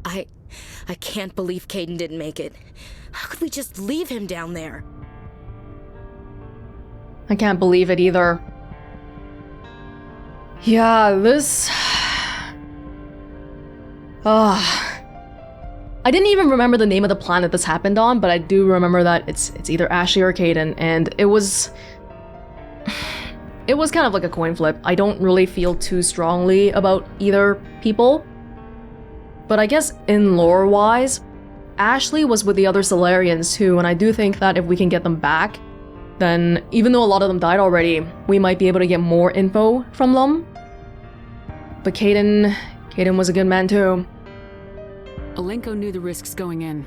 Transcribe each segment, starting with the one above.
I can't believe Caden didn't make it. How could we just leave him down there? I can't believe it either. Yeah, this... I didn't even remember the name of the planet this happened on, but I do remember that it's either Ashley or Caden, and it was... It was kind of like a coin flip. I don't really feel too strongly about either people. But I guess in lore-wise, Ashley was with the other Salarians too, and I do think that if we can get them back, then even though a lot of them died already, we might be able to get more info from them. But Caden was a good man too. Alenko knew the risks going in.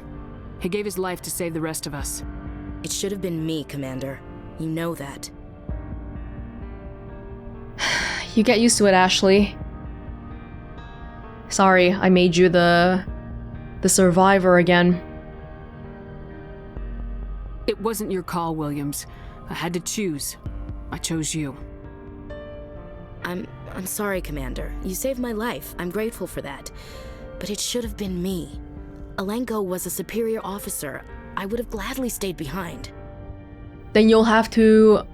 He gave his life to save the rest of us. It should have been me, Commander. You know that. You get used to it, Ashley. Sorry, I made you the survivor again. It wasn't your call, Williams. I had to choose. I chose you. I'm sorry, Commander. You saved my life. I'm grateful for that. But it should have been me. Alenko was a superior officer. I would have gladly stayed behind. Then you'll have to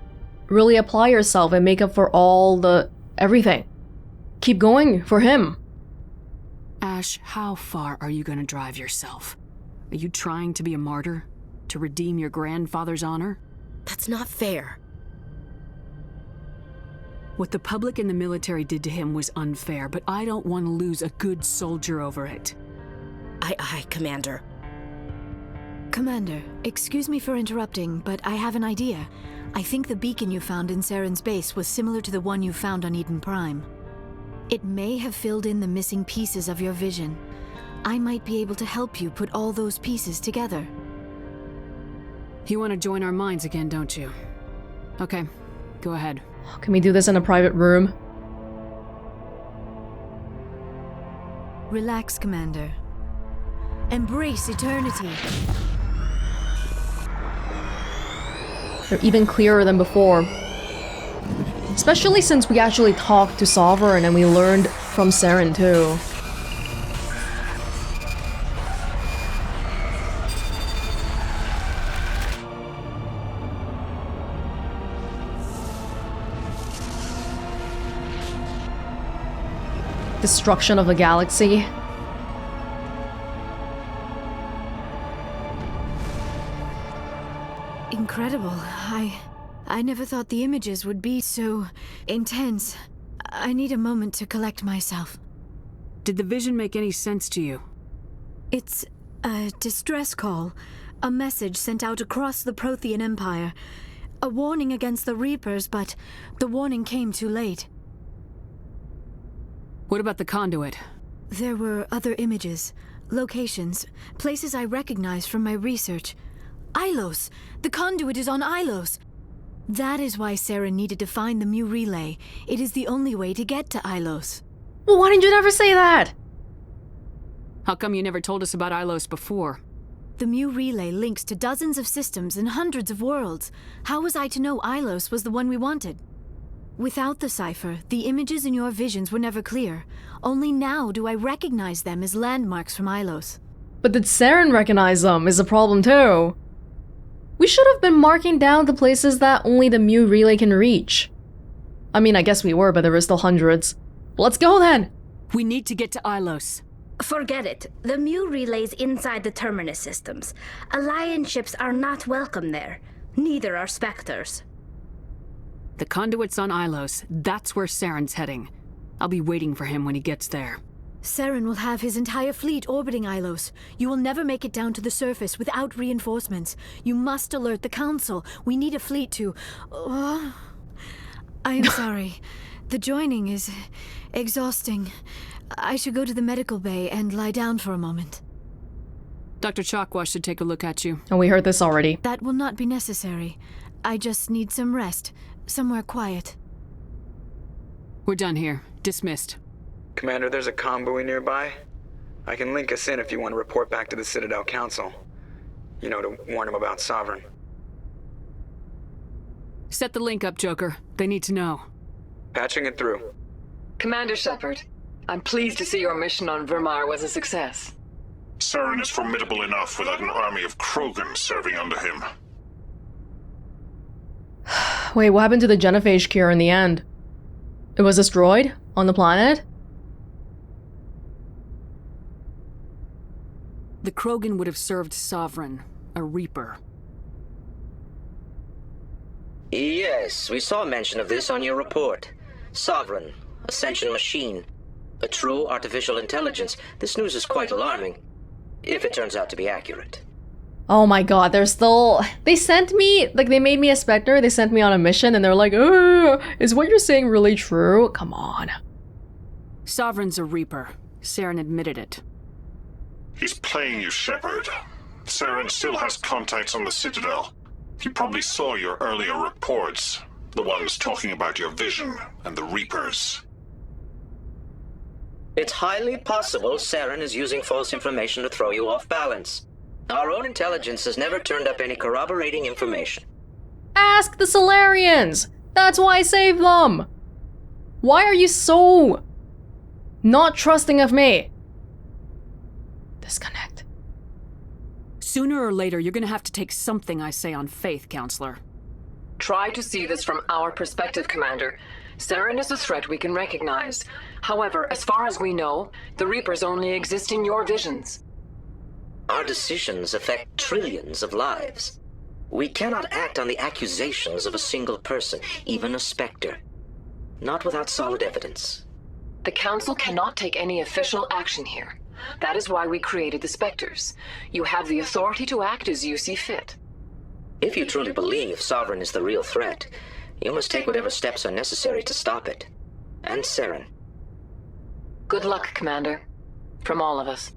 really apply yourself and make up for all the... everything. Keep going for him. Ash, how far are you gonna drive yourself? Are you trying to be a martyr? To redeem your grandfather's honor? That's not fair. What the public and the military did to him was unfair, but I don't want to lose a good soldier over it. Aye, Commander. Commander, excuse me for interrupting, but I have an idea. I think the beacon you found in Saren's base was similar to the one you found on Eden Prime. It may have filled in the missing pieces of your vision. I might be able to help you put all those pieces together. You want to join our minds again, don't you? Okay, go ahead. Can we do this in a private room? Relax, Commander. Embrace eternity. They're even clearer than before. Especially since we actually talked to Sovereign and we learned from Saren too. Destruction of the galaxy. Incredible. I never thought the images would be so intense. I need a moment to collect myself. Did the vision make any sense to you? It's a distress call. A message sent out across the Prothean Empire. A warning against the Reapers, but the warning came too late. What about the conduit? There were other images, locations, places I recognized from my research. Ilos! The conduit is on Ilos! That is why Saren needed to find the Mu Relay. It is the only way to get to Ilos. Well, why didn't you never say that? How come you never told us about Ilos before? The Mu Relay links to dozens of systems and hundreds of worlds. How was I to know Ilos was the one we wanted? Without the cipher, the images in your visions were never clear. Only now do I recognize them as landmarks from Ilos. But did Saren recognize them is a problem too. We should have been marking down the places that only the Mu Relay can reach. I mean, I guess we were, but there were still hundreds. Let's go then! We need to get to Ilos. Forget it. The Mu Relay's inside the Terminus systems. Alliance ships are not welcome there. Neither are Spectres. The conduit's on Ilos. That's where Saren's heading. I'll be waiting for him when he gets there. Saren will have his entire fleet orbiting Ilos. You will never make it down to the surface without reinforcements. You must alert the Council. We need a fleet to... I am sorry. The joining is exhausting. I should go to the medical bay and lie down for a moment. Dr. Chakwa should take a look at you. Oh, we heard this already. That will not be necessary. I just need some rest. Somewhere quiet. We're done here. Dismissed. Commander, there's a comm buoy nearby. I can link us in if you want to report back to the Citadel Council. You know, to warn them about Sovereign. Set the link up, Joker. They need to know. Patching it through. Commander Shepard, I'm pleased to see your mission on Virmire was a success. Saren is formidable enough without an army of Krogan serving under him. Wait, what happened to the genophage cure in the end? It was destroyed on the planet? The Krogan would have served Sovereign, a Reaper. Yes, we saw mention of this on your report. Sovereign, Ascension machine, a true artificial intelligence. This news is quite alarming, if it turns out to be accurate. Oh my god, they sent me, like they made me a Spectre, they sent me on a mission and they're like, is what you're saying really true? Come on. Sovereign's a Reaper. Saren admitted it. He's playing you, Shepard. Saren still has contacts on the Citadel. He probably saw your earlier reports, the ones talking about your vision and the Reapers. It's highly possible Saren is using false information to throw you off balance. Our own intelligence has never turned up any corroborating information. Ask the Salarians! That's why I saved them! Why are you so not trusting of me? Disconnect. Sooner or later, you're gonna have to take something I say on faith, Counselor. Try to see this from our perspective, Commander. Saren is a threat we can recognize. However, as far as we know, the Reapers only exist in your visions. Our decisions affect trillions of lives. We cannot act on the accusations of a single person, even a Spectre. Not without solid evidence. The Council cannot take any official action here. That is why we created the Spectres. You have the authority to act as you see fit. If you truly believe Sovereign is the real threat, you must take whatever steps are necessary to stop it. And Saren. Good luck, Commander. From all of us.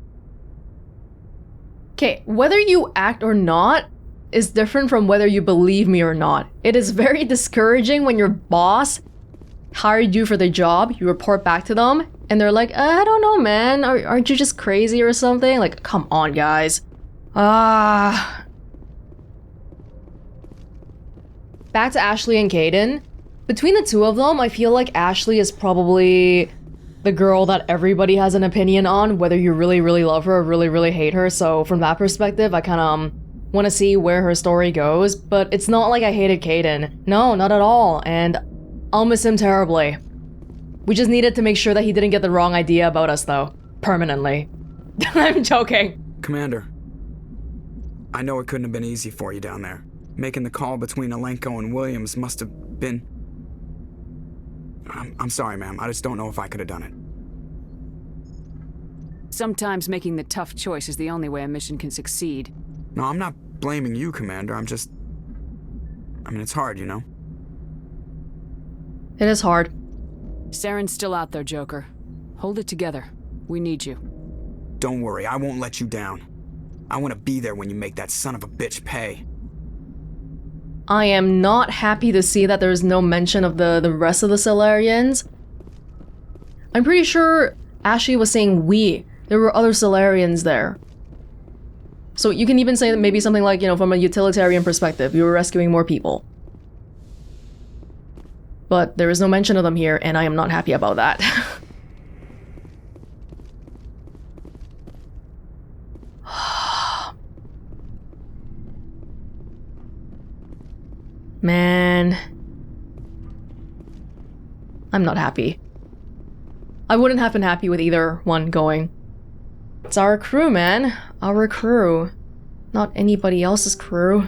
Okay, whether you act or not is different from whether you believe me or not. It is very discouraging when your boss hired you for the job, you report back to them, and they're like, I don't know, man, aren't you just crazy or something? Like, come on, guys. Back to Ashley and Kaidan. Between the two of them, I feel like Ashley is probably the girl that everybody has an opinion on, whether you really, really love her or really, really hate her. So from that perspective, I kind of want to see where her story goes. But it's not like I hated Kaidan. No, not at all. And I'll miss him terribly. We just needed to make sure that he didn't get the wrong idea about us, though. Permanently. I'm joking. Commander, I know it couldn't have been easy for you down there. Making the call between Alenko and Williams must have been... I'm sorry, ma'am. I just don't know if I could have done it. Sometimes making the tough choice is the only way a mission can succeed. No, I'm not blaming you, Commander. I'm just... I mean, it's hard, you know? It is hard. Saren's still out there, Joker. Hold it together. We need you. Don't worry, I won't let you down. I want to be there when you make that son of a bitch pay. I am not happy to see that there's no mention of the rest of the Salarians. I'm pretty sure Ashley was saying we. There were other Salarians there. So you can even say that maybe something like, you know, from a utilitarian perspective, you were rescuing more people. But there is no mention of them here, and I am not happy about that. Man. I'm not happy. I wouldn't have been happy with either one going. It's our crew, man. Our crew. Not anybody else's crew.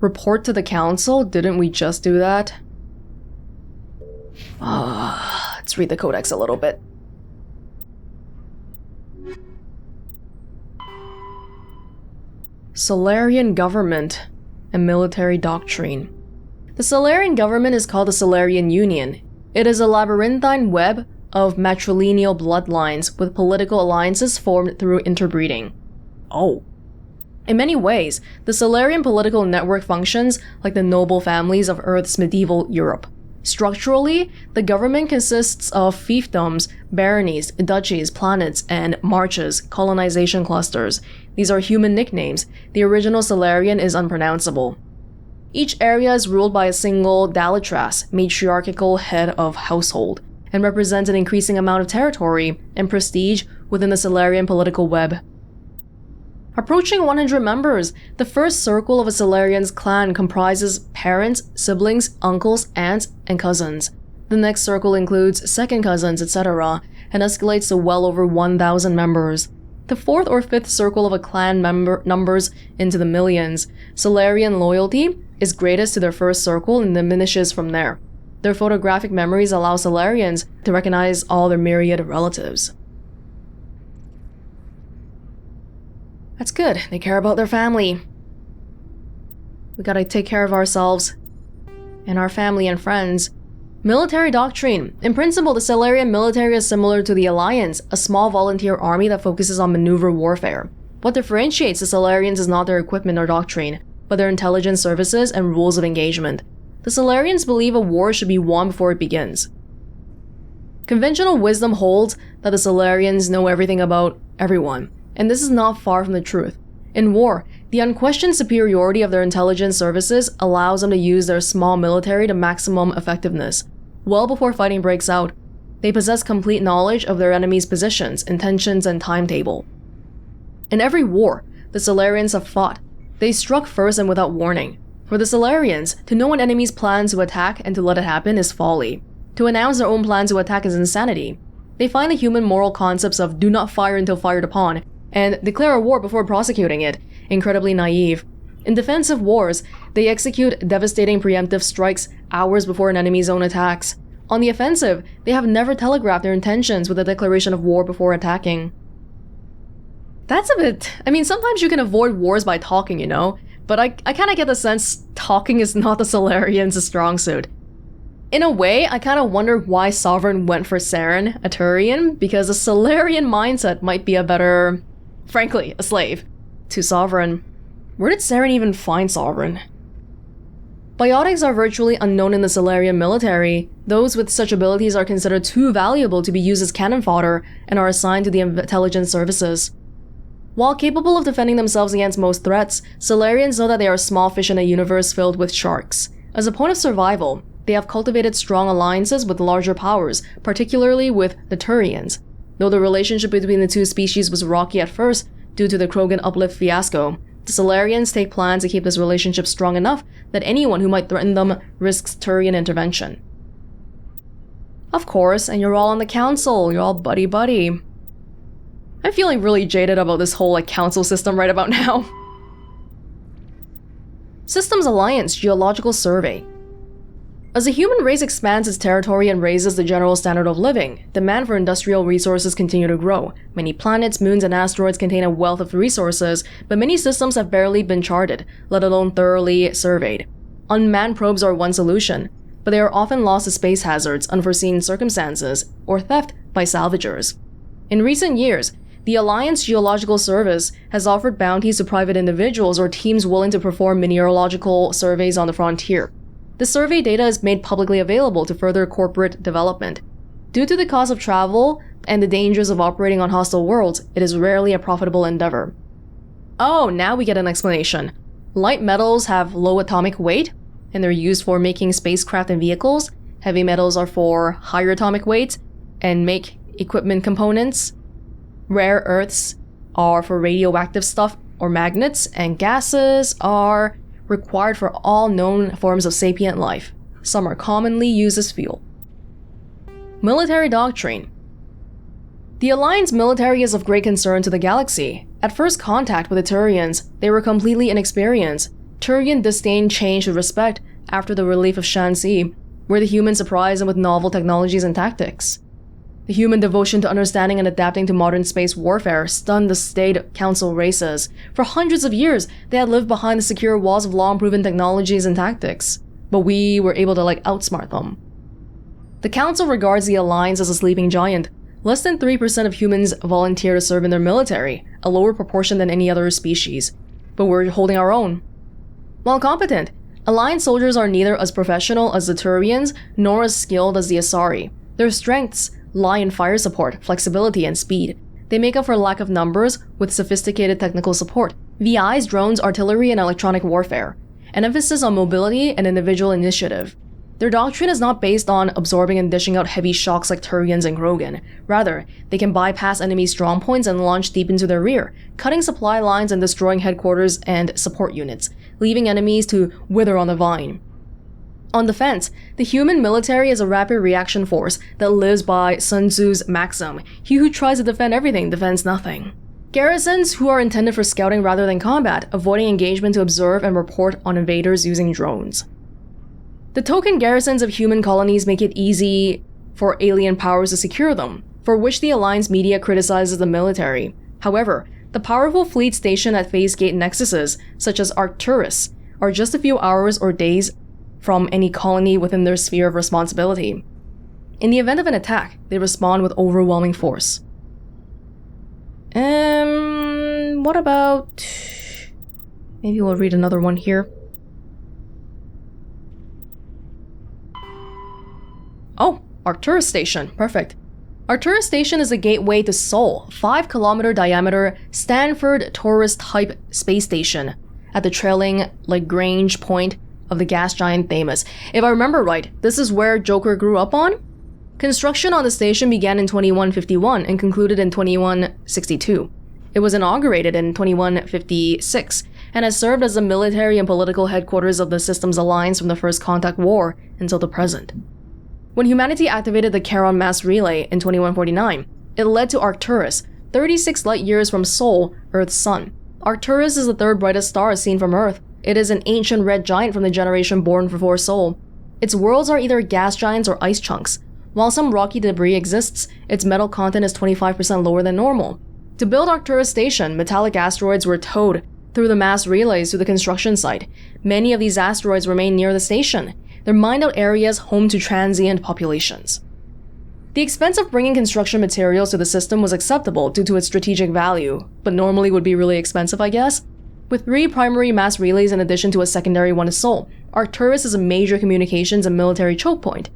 Report to the council? Didn't we just do that? Let's read the Codex a little bit. Salarian government and military doctrine. The Salarian government is called the Salarian Union. It is a labyrinthine web of matrilineal bloodlines with political alliances formed through interbreeding. Oh. In many ways, the Salarian political network functions like the noble families of Earth's medieval Europe. Structurally, the government consists of fiefdoms, baronies, duchies, planets, and marches, colonization clusters. These are human nicknames. The original Salarian is unpronounceable. Each area is ruled by a single Dalitras, matriarchal head of household, and represents an increasing amount of territory and prestige within the Salarian political web. Approaching 100 members, the first circle of a Salarian's clan comprises parents, siblings, uncles, aunts, and cousins. The next circle includes second cousins, etc., and escalates to well over 1,000 members. The fourth or fifth circle of a clan numbers into the millions. Salarian loyalty is greatest to their first circle and diminishes from there. Their photographic memories allow Salarians to recognize all their myriad relatives. That's good, they care about their family. We gotta take care of ourselves and our family and friends. Military doctrine. In principle, the Salarian military is similar to the Alliance, a small volunteer army that focuses on maneuver warfare. What differentiates the Salarians is not their equipment or doctrine, but their intelligence services and rules of engagement. The Salarians believe a war should be won before it begins. Conventional wisdom holds that the Salarians know everything about everyone, and this is not far from the truth. In war, the unquestioned superiority of their intelligence services allows them to use their small military to maximum effectiveness. Well before fighting breaks out, they possess complete knowledge of their enemy's positions, intentions, and timetable. In every war, the Salarians have fought. They struck first and without warning. For the Salarians, to know an enemy's plan to attack and to let it happen is folly. To announce their own plan to attack is insanity. They find the human moral concepts of do not fire until fired upon, and declare a war before prosecuting it, incredibly naive. In defensive wars, they execute devastating preemptive strikes hours before an enemy's own attacks. On the offensive, they have never telegraphed their intentions with a declaration of war before attacking. That's a bit... sometimes you can avoid wars by talking, you know? But I kinda get the sense talking is not the Salarians' strong suit. In a way, I kinda wonder why Sovereign went for Saren, a Turian, because a Salarian mindset might be a better... frankly, a slave to Sovereign. Where did Saren even find Sovereign? Biotics are virtually unknown in the Salarian military. Those with such abilities are considered too valuable to be used as cannon fodder and are assigned to the intelligence services. While capable of defending themselves against most threats, Salarians know that they are small fish in a universe filled with sharks. As a point of survival, they have cultivated strong alliances with larger powers, particularly with the Turians. Though the relationship between the two species was rocky at first due to the Krogan uplift fiasco, the Salarians take plans to keep this relationship strong enough that anyone who might threaten them risks Turian intervention. Of course, and you're all on the council, you're all buddy-buddy. I'm feeling really jaded about this whole council system right about now. Systems Alliance Geological Survey. As the human race expands its territory and raises the general standard of living, demand for industrial resources continue to grow. Many planets, moons, and asteroids contain a wealth of resources, but many systems have barely been charted, let alone thoroughly surveyed. Unmanned probes are one solution, but they are often lost to space hazards, unforeseen circumstances, or theft by salvagers. In recent years, the Alliance Geological Service has offered bounties to private individuals or teams willing to perform mineralogical surveys on the frontier. The survey data is made publicly available to further corporate development. Due to the cost of travel and the dangers of operating on hostile worlds, it is rarely a profitable endeavor. Oh, now we get an explanation. Light metals have low atomic weight, and they're used for making spacecraft and vehicles. Heavy metals are for higher atomic weight and make equipment components. Rare earths are for radioactive stuff or magnets, and gases are required for all known forms of sapient life. Some are commonly used as fuel. Military doctrine. The Alliance military is of great concern to the galaxy. At first contact with the Turians, they were completely inexperienced. Turian disdain changed to respect after the relief of Shanxi, where the humans surprised them with novel technologies and tactics. The human devotion to understanding and adapting to modern space warfare stunned the State Council races. For hundreds of years, they had lived behind the secure walls of long-proven technologies and tactics, but we were able to outsmart them. The Council regards the Alliance as a sleeping giant. Less than 3% of humans volunteer to serve in their military, a lower proportion than any other species, but we're holding our own. While competent, Alliance soldiers are neither as professional as the Turians nor as skilled as the Asari. Their strengths lie in fire support, flexibility, and speed. They make up for lack of numbers with sophisticated technical support, VIs, drones, artillery, and electronic warfare, an emphasis on mobility and individual initiative. Their doctrine is not based on absorbing and dishing out heavy shocks like Turians and Krogan. Rather, they can bypass enemy strongpoints and launch deep into their rear, cutting supply lines and destroying headquarters and support units, leaving enemies to wither on the vine. On defense, the human military is a rapid reaction force that lives by Sun Tzu's maxim, "He who tries to defend everything defends nothing." Garrisons, who are intended for scouting rather than combat, avoiding engagement to observe and report on invaders using drones. The token garrisons of human colonies make it easy for alien powers to secure them, for which the Alliance media criticizes the military. However, the powerful fleet stationed at phase gate nexuses, such as Arcturus, are just a few hours or days from any colony within their sphere of responsibility. In the event of an attack, they respond with overwhelming force. What about... Maybe we'll read another one here. Oh, Arcturus Station. Perfect. Arcturus Station is a gateway to Sol, 5-kilometer diameter Stanford tourist-type space station at the trailing Lagrange point of the gas giant Themis. If I remember right, this is where Joker grew up on? Construction on the station began in 2151 and concluded in 2162. It was inaugurated in 2156 and has served as the military and political headquarters of the Systems Alliance from the First Contact War until the present. When humanity activated the Charon mass relay in 2149, it led to Arcturus, 36 light-years from Sol, Earth's sun. Arcturus is the third brightest star seen from Earth. It is an ancient red giant from the generation born before Sol. Its worlds are either gas giants or ice chunks. While some rocky debris exists, its metal content is 25% lower than normal. To build Arcturus Station, metallic asteroids were towed through the mass relays to the construction site. Many of these asteroids remain near the station. They're mined out areas home to transient populations. The expense of bringing construction materials to the system was acceptable due to its strategic value, but normally would be really expensive, I guess. With 3 primary mass relays in addition to a secondary one to Sol, Arcturus is a major communications and military choke point.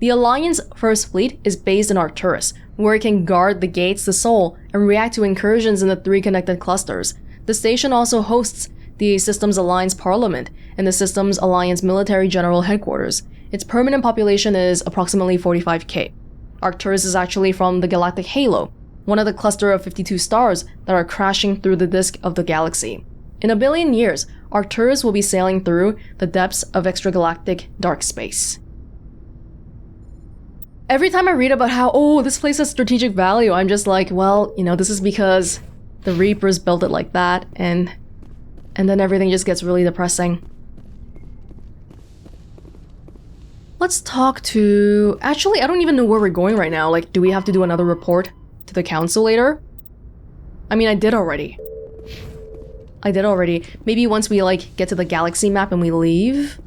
The Alliance First Fleet is based in Arcturus, where it can guard the gates to Sol and react to incursions in the 3 connected clusters. The station also hosts the Systems Alliance Parliament and the Systems Alliance Military General Headquarters. Its permanent population is approximately 45k. Arcturus is actually from the galactic halo, one of the cluster of 52 stars that are crashing through the disk of the galaxy. In a billion years, Arcturus will be sailing through the depths of extragalactic dark space. Every time I read about how, oh, this place has strategic value, I'm just like, well, you know, this is because the Reapers built it like that, and then everything just gets really depressing. Let's talk to... Actually, I don't even know where we're going right now. Like, do we have to do another report to the council later? I mean, I did already. Maybe once we, like, get to the galaxy map and we leave?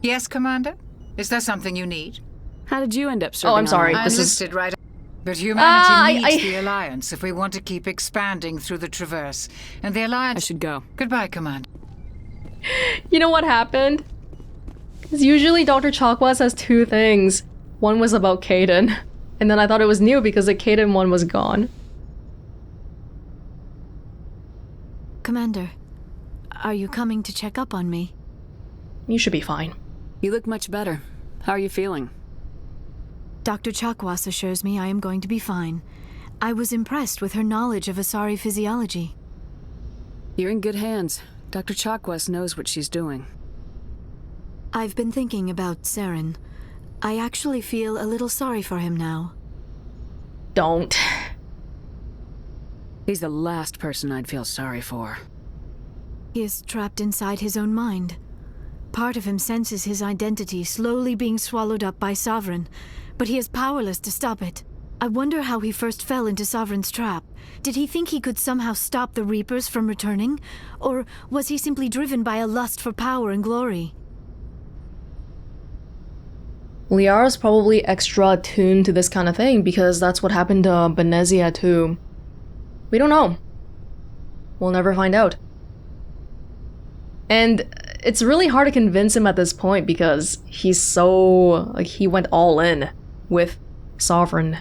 Yes, Commander? Is there something you need? How did you end up serving? Oh, I'm sorry. I'm This is... listed right. But humanity needs I- the Alliance if we want to keep expanding through the Traverse. And the Alliance... I should go. Goodbye, Commander. You know what happened? Because usually Dr. Chakwas has 2 things. One was about Caden, and then I thought it was new because the Caden one was gone. Commander, are you coming to check up on me? You should be fine. You look much better. How are you feeling? Dr. Chakwas assures me I am going to be fine. I was impressed with her knowledge of Asari physiology. You're in good hands. Dr. Chakwas knows what she's doing. I've been thinking about Saren. I actually feel a little sorry for him now. Don't. He's the last person I'd feel sorry for. He is trapped inside his own mind. Part of him senses his identity slowly being swallowed up by Sovereign, but he is powerless to stop it. I wonder how he first fell into Sovereign's trap. Did he think he could somehow stop the Reapers from returning? Or was he simply driven by a lust for power and glory? Liara's probably extra attuned to this kind of thing because that's what happened to Benezia too. We don't know. We'll never find out. And it's really hard to convince him at this point because he's so... like, he went all in with Sovereign.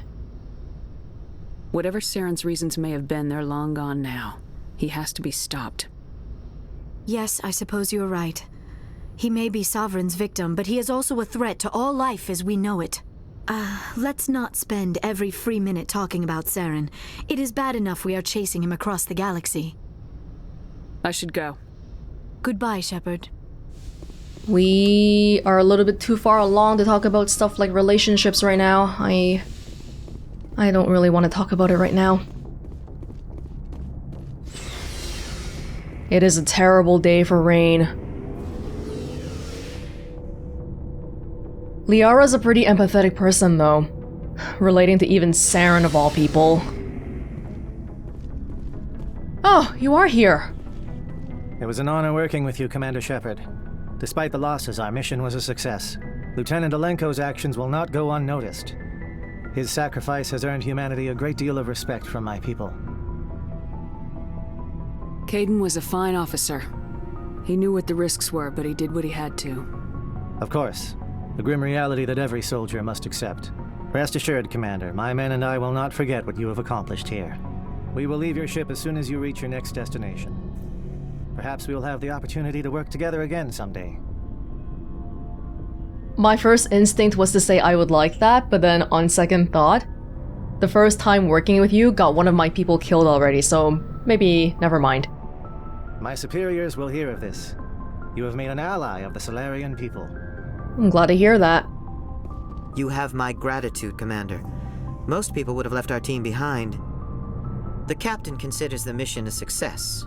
Whatever Saren's reasons may have been, they're long gone now. He has to be stopped. Yes, I suppose you're right. He may be Sovereign's victim, but he is also a threat to all life as we know it. Let's not spend every free minute talking about Saren. It is bad enough we are chasing him across the galaxy. I should go. Goodbye, Shepard. We are a little bit too far along to talk about stuff like relationships right now. I don't really want to talk about it right now. It is a terrible day for Rain. Liara's a pretty empathetic person, though, relating to even Saren of all people. Oh, you are here. It was an honor working with you, Commander Shepard. Despite the losses, our mission was a success. Lieutenant Alenko's actions will not go unnoticed. His sacrifice has earned humanity a great deal of respect from my people. Caden was a fine officer. He knew what the risks were, but he did what he had to. Of course. The grim reality that every soldier must accept. Rest assured, Commander, my men and I will not forget what you have accomplished here. We will leave your ship as soon as you reach your next destination. Perhaps we will have the opportunity to work together again someday. My first instinct was to say I would like that, but then on second thought, the first time working with you got one of my people killed already, so maybe never mind. My superiors will hear of this. You have made an ally of the Salarian people. I'm glad to hear that. You have my gratitude, Commander. Most people would have left our team behind. The captain considers the mission a success.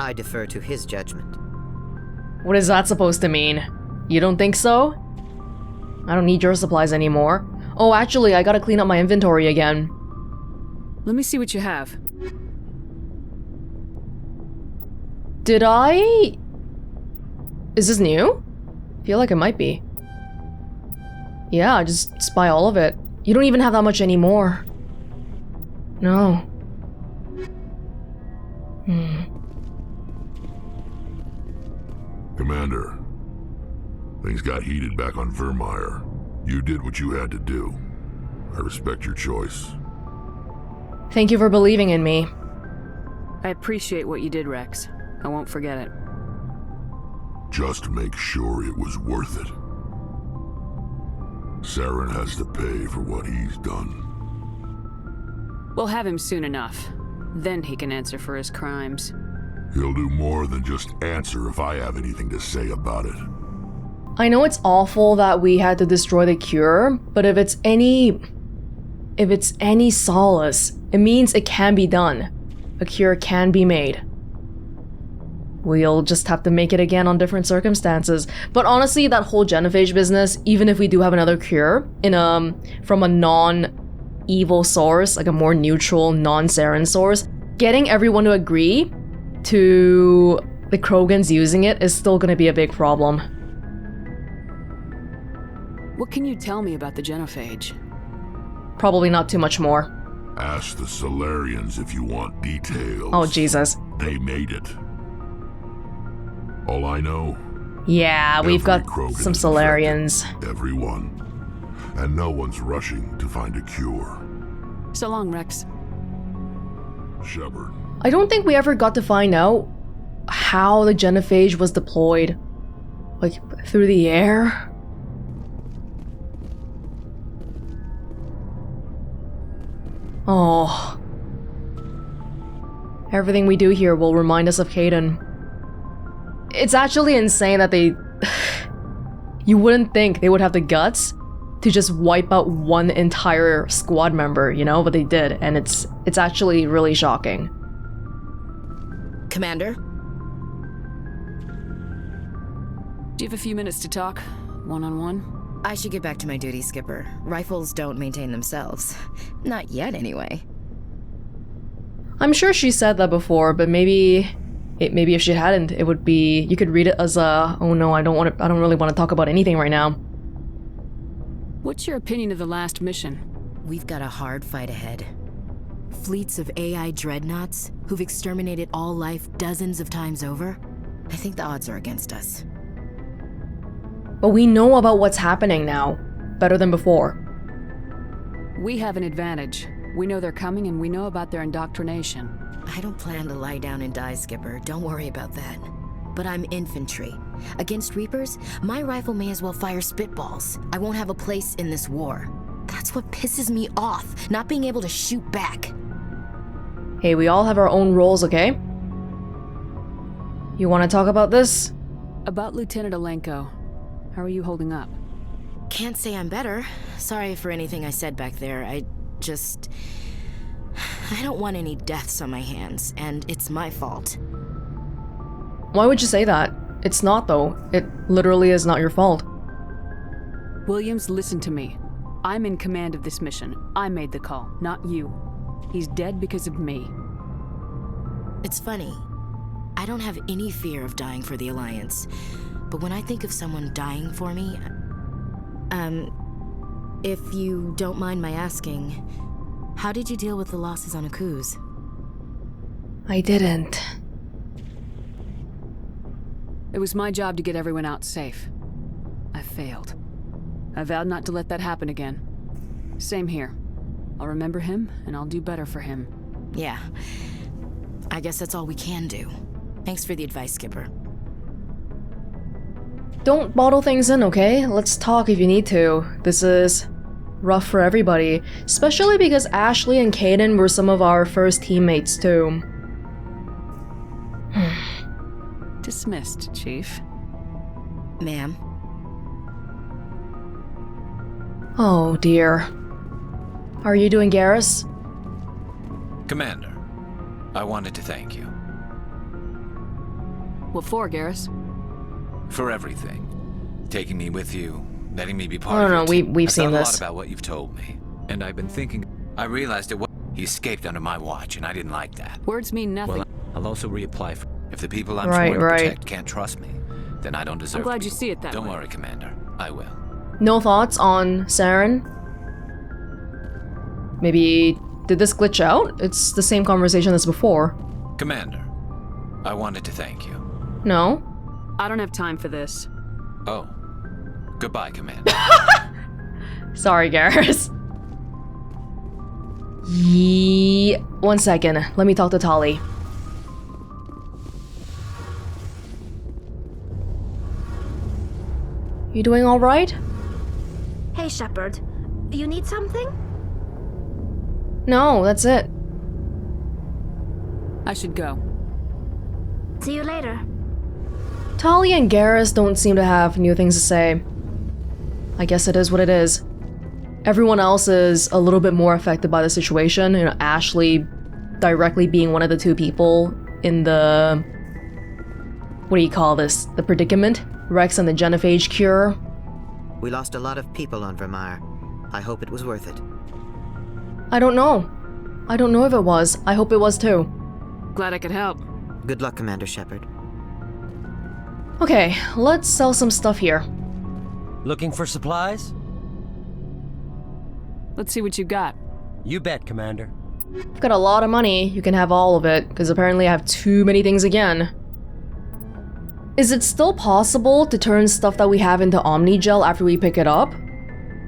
I defer to his judgment. What is that supposed to mean? You don't think so? I don't need your supplies anymore. Oh, actually, I gotta clean up my inventory again. Let me see what you have. Did I... Is this new? I feel like it might be. Yeah, just spy all of it. You don't even have that much anymore. No. Commander, things got heated back on Virmire. You did what you had to do. I respect your choice. Thank you for believing in me. I appreciate what you did, Rex. I won't forget it. Just make sure it was worth it. Saren has to pay for what he's done. We'll have him soon enough. Then he can answer for his crimes. He'll do more than just answer if I have anything to say about it. I know it's awful that we had to destroy the cure, but if it's any solace, it means it can be done. A cure can be made. We'll just have to make it again on different circumstances. But honestly, that whole genophage business, even if we do have another cure from a non-evil source, like a more neutral, non-Saren source, getting everyone to agree to the Krogans using it is still going to be a big problem. What can you tell me about the genophage? Probably not too much more. Ask the Salarians if you want details. Oh, Jesus. They made it. All I know... Yeah, we've got some Salarians. Everyone. And no one's rushing to find a cure. So long, Rex. Shepard. I don't think we ever got to find out how the genophage was deployed. Like, through the air? Oh. Everything we do here will remind us of Caden. It's actually insane that they... You wouldn't think they would have the guts to just wipe out one entire squad member, you know? But they did, and it's actually really shocking. Commander? Do you have a few minutes to talk? One-on-one? I should get back to my duty, Skipper. Rifles don't maintain themselves. Not yet, anyway. I'm sure she said that before, but maybe if she hadn't, it would be... You could read it as a, oh no, I don't really want to talk about anything right now. What's your opinion of the last mission? We've got a hard fight ahead. Fleets of AI dreadnoughts who've exterminated all life dozens of times over. I think the odds are against us. But we know about what's happening now, better than before. We have an advantage. We know they're coming and we know about their indoctrination. I don't plan to lie down and die, Skipper. Don't worry about that. but I'm infantry. Against Reapers, my rifle may as well fire spitballs. I won't have a place in this war. That's what pisses me off, not being able to shoot back. Hey, we all have our own roles, okay? You want to talk about this? About Lieutenant Alenko. How are you holding up? Can't say I'm better. Sorry for anything I said back there. I don't want any deaths on my hands, and it's my fault. Why would you say that? It's not, though. It literally is not your fault. Williams, listen to me. I'm in command of this mission. I made the call, not you. He's dead because of me. It's funny. I don't have any fear of dying for the Alliance, but when I think of someone dying for me, if you don't mind my asking, how did you deal with the losses on Akuz? I didn't. It was my job to get everyone out safe. I failed. I vowed not to let that happen again. Same here. I'll remember him, and I'll do better for him. Yeah. I guess that's all we can do. Thanks for the advice, Skipper. Don't bottle things in, okay? Let's talk if you need to. This is rough for everybody, especially because Ashley and Kaden were some of our first teammates too. Dismissed, Chief. Ma'am. Oh dear. How are you doing, Garrus? Commander, I wanted to thank you. What for, Garrus? For everything. Taking me with you, letting me be part of it. No, we've seen this. I thought a lot about what you've told me, and I've been thinking. I realized he escaped under my watch, and I didn't like that. Words mean nothing. Well, I'll also reapply for. If the people I'm sworn to protect can't trust me, then I don't deserve. I'm glad you see it that way. Don't worry, Commander. I will. No thoughts on Saren? Maybe did this glitch out? It's the same conversation as before. Commander, I wanted to thank you. No? I don't have time for this. Oh. Goodbye, Commander. Sorry, Garrus. One second. Let me talk to Tali. You doing all right? Hey, Shepard. You need something? No, that's it. I should go. See you later. Tali and Garrus don't seem to have new things to say. I guess it is what it is. Everyone else is a little bit more affected by the situation. You know, Ashley directly being one of the two people in the... what do you call this? The predicament? Rex and the genophage cure. We lost a lot of people on Virmire. I hope it was worth it. I don't know. I don't know if it was. I hope it was too. Glad I could help. Good luck, Commander Shepard. Okay, let's sell some stuff here. Looking for supplies? Let's see what you got. You bet, Commander. I've got a lot of money. You can have all of it, because apparently I have too many things again. Is it still possible to turn stuff that we have into Omnigel after we pick it up?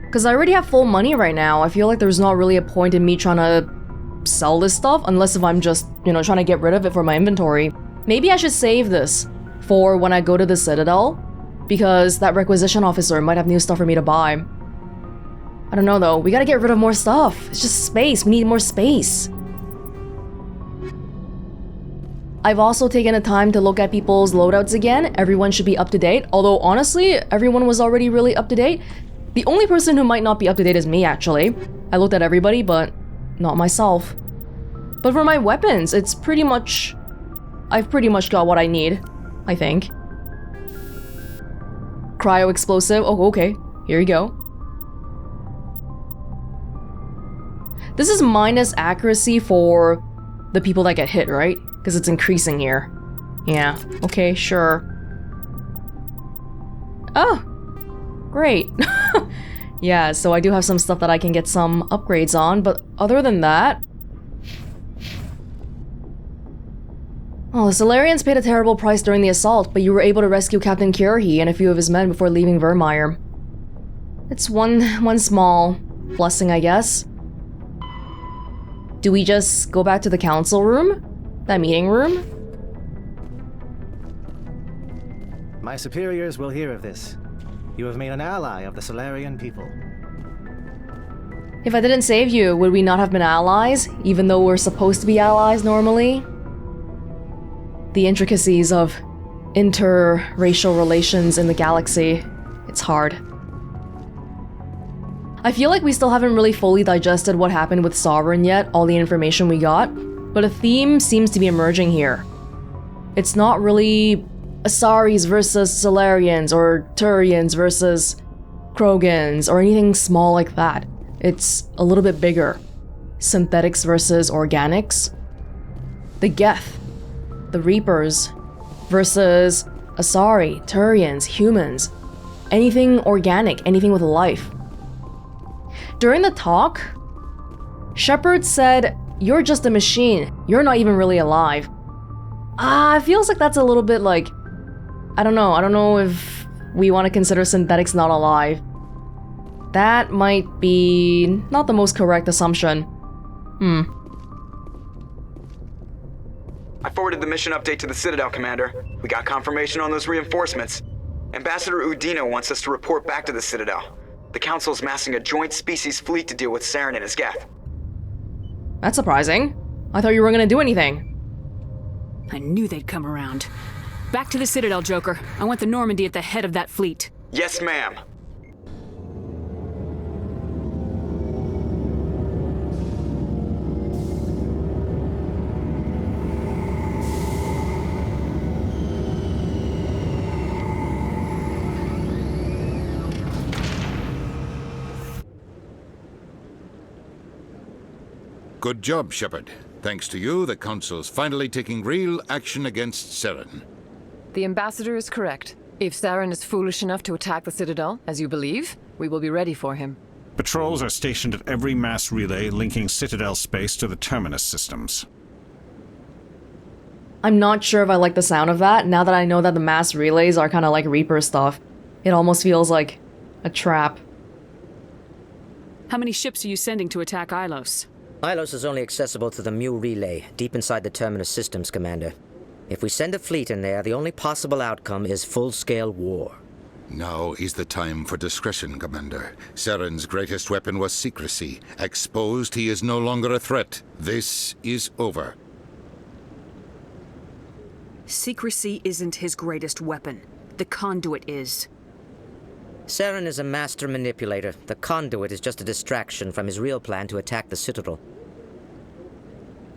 Because I already have full money right now. I feel like there's not really a point in me trying to sell this stuff, unless if I'm just, you know, trying to get rid of it for my inventory. Maybe I should save this for when I go to the Citadel, because that requisition officer might have new stuff for me to buy. I don't know though, we gotta get rid of more stuff. It's just space, we need more space. I've also taken the time to look at people's loadouts again. Everyone should be up to date, although honestly, everyone was already really up to date. The only person who might not be up to date is me, actually. I looked at everybody, but not myself. But for my weapons, it's pretty much... I've pretty much got what I need, I think. Cryo explosive, oh okay, here you go. This is minus accuracy for the people that get hit, right? Because it's increasing here. Yeah, okay, sure. Oh, great. Yeah, so I do have some stuff that I can get some upgrades on, but other than that... Oh, the Salarians paid a terrible price during the assault, but you were able to rescue Captain Kirahi and a few of his men before leaving Virmire. It's one small blessing, I guess. Do we just go back to the council room? That meeting room? My superiors will hear of this. You have made an ally of the Salarian people. If I didn't save you, would we not have been allies, even though we're supposed to be allies normally? The intricacies of interracial relations in the galaxy, it's hard. I feel like we still haven't really fully digested what happened with Sovereign yet, all the information we got, but a theme seems to be emerging here. It's not really Asaris versus Salarians or Turians versus Krogans or anything small like that. It's a little bit bigger. Synthetics versus organics. The Geth, the Reapers versus Asari, Turians, humans. Anything organic, anything with life. During the talk, Shepard said, "You're just a machine. You're not even really alive." It feels like that's a little bit like... I don't know if we want to consider synthetics not alive. That might be not the most correct assumption. I forwarded the mission update to the Citadel, Commander. We got confirmation on those reinforcements. Ambassador Udina wants us to report back to the Citadel. The Council's massing a joint species fleet to deal with Saren and his Geth. That's surprising. I thought you weren't gonna do anything. I knew they'd come around. Back to the Citadel, Joker. I want the Normandy at the head of that fleet. Yes, ma'am. Good job, Shepard. Thanks to you, the Council's finally taking real action against Saren. The Ambassador is correct. If Saren is foolish enough to attack the Citadel, as you believe, we will be ready for him. Patrols are stationed at every mass relay linking Citadel space to the Terminus systems. I'm not sure if I like the sound of that, now that I know that the mass relays are kind of like Reaper stuff. It almost feels like a trap. How many ships are you sending to attack Ilos? Ilos is only accessible to the Mu relay, deep inside the Terminus systems, Commander. If we send a fleet in there, the only possible outcome is full-scale war. Now is the time for discretion, Commander. Saren's greatest weapon was secrecy. Exposed, he is no longer a threat. This is over. Secrecy isn't his greatest weapon. The conduit is. Saren is a master manipulator. The conduit is just a distraction from his real plan to attack the Citadel.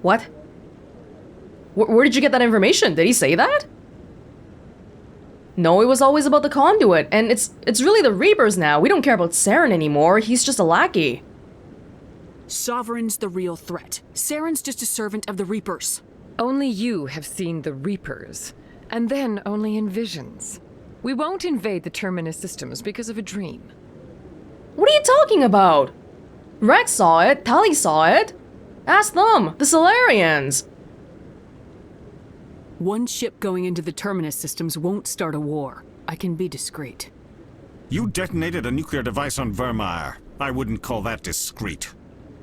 What? Where did you get that information? Did he say that? No, it was always about the conduit, and it's really the Reapers now. We don't care about Saren anymore. He's just a lackey. Sovereign's the real threat. Saren's just a servant of the Reapers. Only you have seen the Reapers, and then only in visions. We won't invade the Terminus systems because of a dream. What are you talking about? Rex saw it, Tali saw it. Ask them, the Salarians. One ship going into the Terminus systems won't start a war. I can be discreet. You detonated a nuclear device on Virmire. I wouldn't call that discreet.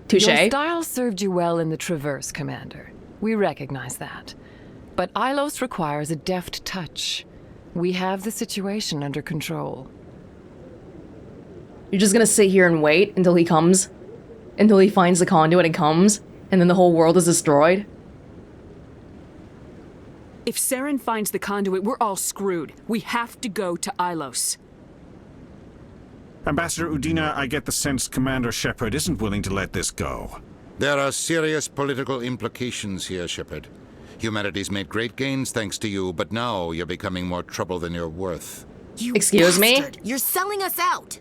Touché. Your style served you well in the Traverse, Commander. We recognize that. But Ilos requires a deft touch. We have the situation under control. You're just gonna sit here and wait until he comes? Until he finds the conduit and comes? And then the whole world is destroyed? If Saren finds the conduit, we're all screwed. We have to go to Ilos. Ambassador Udina, I get the sense Commander Shepard isn't willing to let this go. There are serious political implications here, Shepard. Humanity's made great gains thanks to you, but now you're becoming more trouble than you're worth. You Excuse bastard. me? You're selling us out!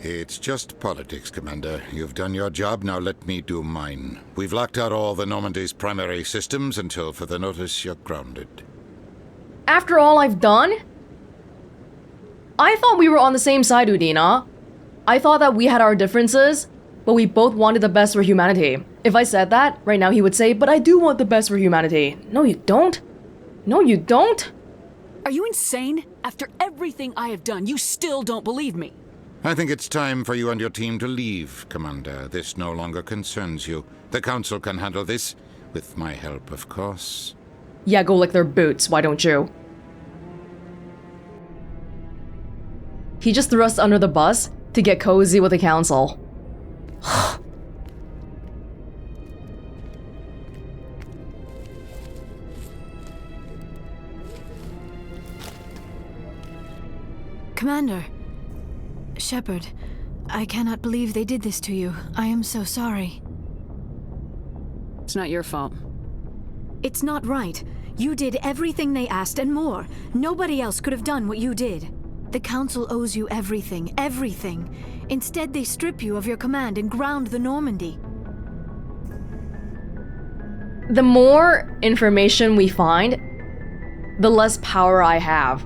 It's just politics, Commander. You've done your job, now let me do mine. We've locked out all the Normandy's primary systems until further notice you're grounded. After all I've done? I thought we were on the same side, Udina. I thought that we had our differences, but we both wanted the best for humanity. If I said that, right now he would say, but I do want the best for humanity. No, you don't. No, you don't. Are you insane? After everything I have done, you still don't believe me. I think it's time for you and your team to leave, Commander. This no longer concerns you. The Council can handle this, with my help, of course. Yeah, go lick their boots, why don't you? He just threw us under the bus to get cozy with the council. Commander. Shepard, I cannot believe they did this to you. I am so sorry. It's not your fault. It's not right. You did everything they asked and more. Nobody else could have done what you did. The Council owes you everything, everything. Instead, they strip you of your command and ground the Normandy. The more information we find, the less power I have.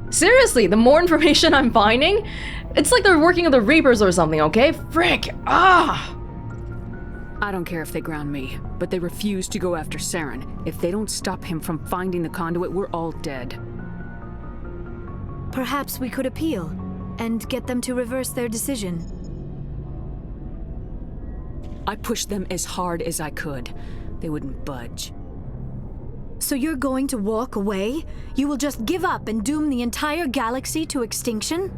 Seriously, the more information I'm finding, it's like they're working with the Reapers or something, okay? Frick! Ah! I don't care if they ground me, but they refuse to go after Saren. If they don't stop him from finding the conduit, we're all dead. Perhaps we could appeal and get them to reverse their decision. I pushed them as hard as I could. They wouldn't budge. So you're going to walk away? You will just give up and doom the entire galaxy to extinction?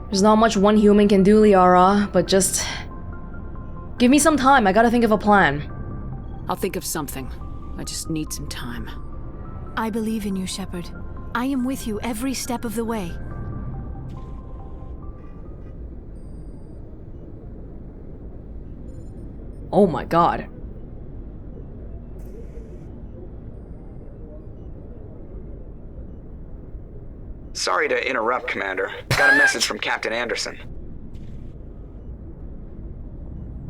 There's not much one human can do, Liara, but just... give me some time, I gotta think of a plan. I'll think of something. I just need some time. I believe in you, Shepard. I am with you every step of the way. Oh my god. Sorry to interrupt, Commander. Got a message from Captain Anderson.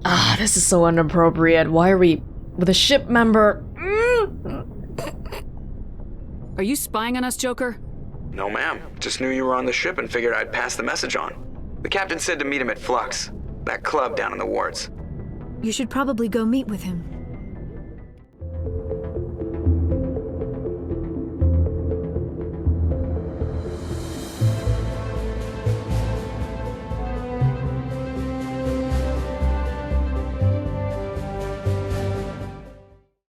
Ah, this is so inappropriate. Why are we with a ship member? Are you spying on us, Joker? No, ma'am. Just knew you were on the ship and figured I'd pass the message on. The captain said to meet him at Flux, that club down in the wards. You should probably go meet with him.